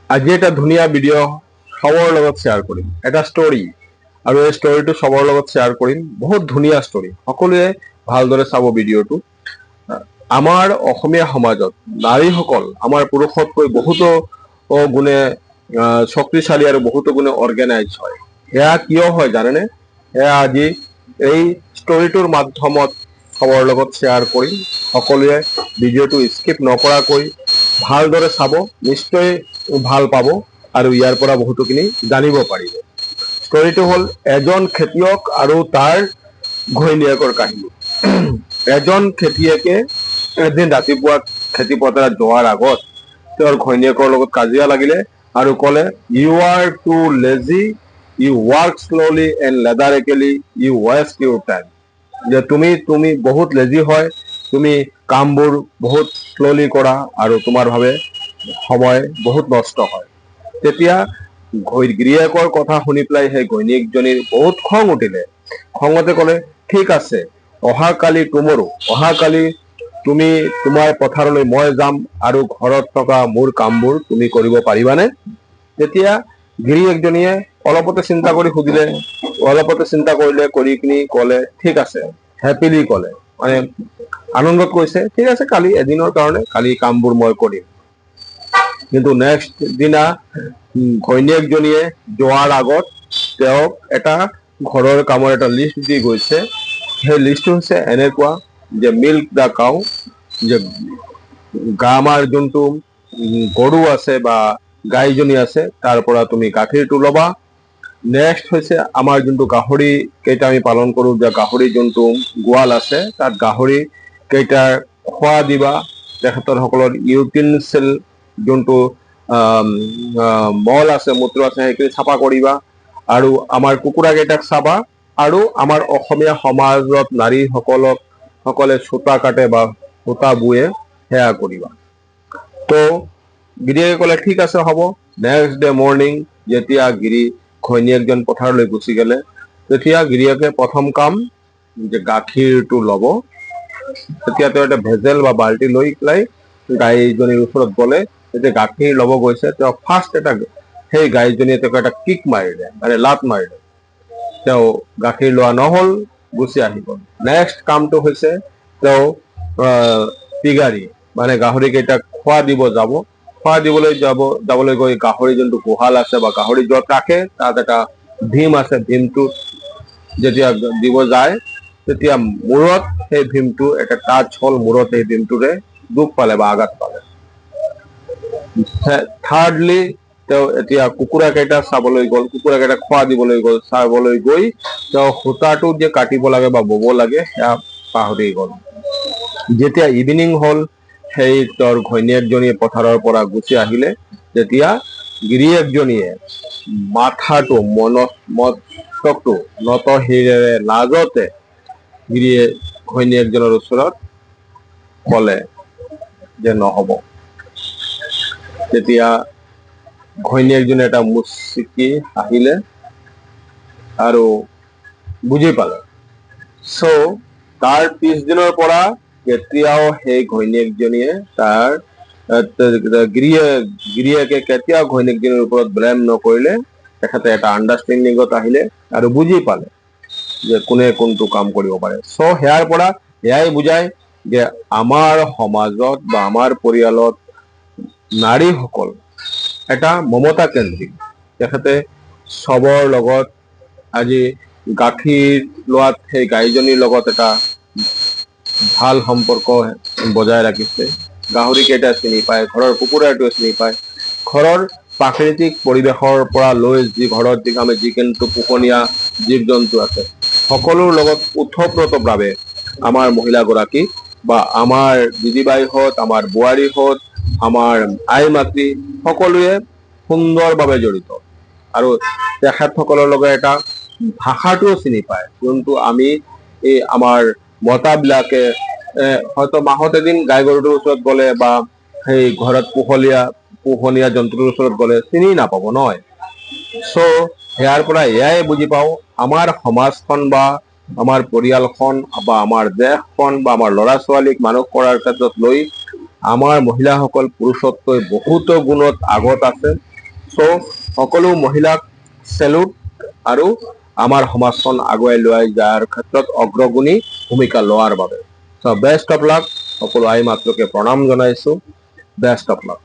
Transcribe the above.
আজি এটা ধুনীয়া ভিডিঅ' সবৰ লগত শ্বেয়াৰ কৰিম, এটা ষ্টৰী, আৰু এই ষ্টৰীটো সবৰ লগত শ্বেয়াৰ কৰিম। বহুত ধুনীয়া ষ্টৰী, সকলোৱে ভালদৰে চাব ভিডিঅ'টো। আমাৰ অসমীয়া সমাজত নাৰীসকল আমাৰ পুৰুষতকৈ বহুতো গুণে শক্তিশালী আৰু বহুতো গুণে অৰ্গেনাইজ হয়। এয়া কিয় হয় জানেনে? এয়া আজি এই ষ্টৰীটোৰ মাধ্যমত সবৰ লগত শ্বেয়াৰ কৰিম। সকলোৱে ভিডিঅ'টো স্কিপ নকৰাকৈ ভালদৰে চাব, নিশ্চয় ভাল পাব আৰু ইয়াৰ পৰা বহুতোখিনি জানিব পাৰিব। ষ্টৰীটো হ'ল এজন খেতিয়ক আৰু তাৰ ঘৈণীয়েকৰ কাহিনী। এজন খেতিয়কে এদিন ৰাতিপুৱা খেতি পথাৰত যোৱাৰ আগত তেওঁৰ ঘৈণীয়েকৰ লগত কাজিয়া লাগিলে আৰু ক'লে, you are too lazy, you work slowly and lethargically, you waste your time. যে তুমি বহুত লেজি হয়, তুমি কামবোৰ বহুত শ্ল'লি কৰা আৰু তোমাৰ ভাৱে সময় বহুত নষ্ট হয়। তেতিয়া গিৰিয়েকৰ কথা শুনি পেলাই সেই ঘৈণীয়েকজনীৰ বহুত খং উঠিলে। খঙতে ক'লে, ঠিক আছে, অহাকালি তুমি তোমাৰ পথাৰলৈ মই যাম আৰু ঘৰত থকা মোৰ কামবোৰ তুমি কৰিব পাৰিবানে? তেতিয়া গিৰিয়েকজনীয়ে অলপতে চিন্তা কৰি সুধিলে, অলপতে চিন্তা কৰিলে, কৰি কিনি ক'লে, ঠিক আছে, হেপিলি ক'লে, মানে আনন্দত কৈছে, ঠিক আছে, কালি এদিনৰ কাৰণে কালি কামবোৰ মই কৰিম। কিন্তু নেক্সট দিনা ঘৈণীয়েকজনীয়ে যোৱাৰ আগত তেওঁক এটা ঘৰৰ কামৰ এটা লিষ্ট দি গৈছে। সেই লিষ্টটো হৈছে এনেকুৱা যে মিল্ক দা কাউ, যে আমাৰ যোনটো গৰু আছে বা গাইজনী আছে তাৰ পৰা তুমি গাখীৰটো ল'বা। নেক্সট হৈছে আমাৰ যোনটো গাহৰি কেইটা আমি পালন কৰোঁ, যে গাহৰি যোনটো গোৱাল আছে তাত গাহৰি কেইটাৰ খোৱা দিবা। তেখেতৰ সকলৰ ইউটেনচিল যোনটো মল আছে, মূত্ৰ আছে, সেইখিনি চাফা কৰিবা। আৰু আমাৰ কুকুৰা কেইটাক চাবা। আৰু আমাৰ অসমীয়া সমাজত নাৰীসকলে সূতা কাটে বা সূতা বুৱে, সেয়া কৰিবা। তো গিৰিয়েকে ক'লে, ঠিক আছে, হ'ব। নেক্সট ডে মৰ্ণিং যেতিয়া ঘৈণীয়েকজন পথাৰলৈ গুচি গ'লে, তেতিয়া গিৰিয়েকে প্ৰথম কাম যে গাখীৰটো ল'ব। তেতিয়া তেওঁ এটা ভেজেল বা বাল্টি লৈ পেলাই গাইজনীৰ ওচৰত গ'লে। যেতিয়া গাখীৰ ল'ব গৈছে, তেওঁ ফাৰ্ষ্ট সেই গাইজনীয়ে তেওঁক এটা কিক মাৰিলে, মানে লাত মাৰিলে। তেওঁ গাখীৰ লোৱা নহ'ল, গুচি আহি গ'ল। নেক্সট কামটো হৈছে তেওঁ পিগাৰী, মানে গাহৰি কেইটাক খোৱা দিব যাব। খোৱা যাবলৈ গৈ গাহৰি যোনটো গোহাল আছে বা গাহৰি য'ত ৰাখে তাত এটা ভীম আছে। ভীমটো যেতিয়া দিব যায়, তেতিয়া মূৰত সেই ভীমটো এটা টাচ হ'ল, মূৰত সেই ভীমটোৰে দুখ পালে বা আঘাত পালে। থাৰ্ডলি তেওঁ এতিয়া কুকুৰা কেইটা চাবলৈ গ'ল, কুকুৰা কেইটা খোৱা দিবলৈ গ'ল। চাবলৈ গৈ তেওঁ সূতাটো যে কাটিব লাগে বা বব লাগে সেয়া পাহৰি গ'ল। যেতিয়া ইভিনিং হ'ল, সেই তেওঁৰ ঘৈণীয়েকজনীয়ে পথাৰৰ পৰা গুচি আহিলে। তেতিয়া গিৰিয়েকজনীয়ে মাথাটো মস্তকটো নত শিৰেৰে লাজতে ঘৈণীয়েকজনৰ ওচৰত ক'লে যে নহ'ব। তেতিয়া ঘৈণীয়েকজনে এটা মুচকি হাঁহিলে আৰু বুজি পালে। চ' তাৰ পিছদিনৰ পৰা কেতিয়াও সেই ঘৈণীয়েকজনীয়ে গিৰিয়েকে কেতিয়াও ঘৈণীয়েকজনীৰ ওপৰত ব্লেম নকৰিলে। তেখেতে এটা আণ্ডাৰষ্টেণ্ডিঙত আহিলে আৰু বুজি পালে যে কোনে কোনটো কাম কৰিব পাৰে। চ' সেয়াৰ পৰা এয়াই বুজায় যে আমাৰ সমাজত বা আমাৰ পৰিয়ালত নাৰীসকল এটা মমতা কেন্দ্ৰিক। তেখেতে চবৰ লগত আজি গাখীৰ লোৱাত সেই গাইজনীৰ লগত এটা ভাল সম্পৰ্ক বজাই ৰাখিছে। গাহৰি কেইটা চিনি পায়, ঘৰৰ কুকুৰাটোৱে চিনি পায়। ঘৰৰ প্ৰাকৃতিক পৰিৱেশৰ পৰা লৈ ঘৰত আমি যিকোনো পোহনীয়া জীৱ জন্তু আছে, সকলোৰ লগত ওতঃপ্ৰোতভাৱে আমাৰ মহিলাগৰাকী বা আমাৰ দিদিবাইহঁত, আমাৰ বোৱাৰীহঁত, আমাৰ আই মাতৃ সকলোৱে সুন্দৰভাৱে জড়িত। আৰু তেখেতসকলৰ লগত এটা ভাষাটোও চিনি পায়, যোনটো আমি এই আমাৰ মতাবিলাকে হয়তো মাহত এদিন গাই গৰুটোৰ ওচৰত গ'লে বা সেই ঘৰত পোহনীয়া জন্তুটোৰ ওচৰত গ'লে চিনি নাপাব নহয়। চ' ইয়াৰ পৰা এয়াই বুজি পাওঁ, আমাৰ সমাজখন বা আমাৰ পৰিয়ালখন বা আমাৰ দেশখন বা আমাৰ ল'ৰা ছোৱালীক মানুহ কৰাৰ ক্ষেত্ৰত লৈ আমাৰ মহিলাসকল পুৰুষতকৈ বহুতো গুণত আগত আছে। চ' সকলো মহিলাক চেলুট আৰু আমাৰ সমাজখন আগুৱাই লৈ যোৱাৰ ক্ষেত্ৰত অগ্ৰগণী ভূমিকা লোৱাৰ বাবে চ' বেষ্ট অফ লাক। সকলো আই মাতৃকে প্ৰণাম জনাইছো। Best of luck.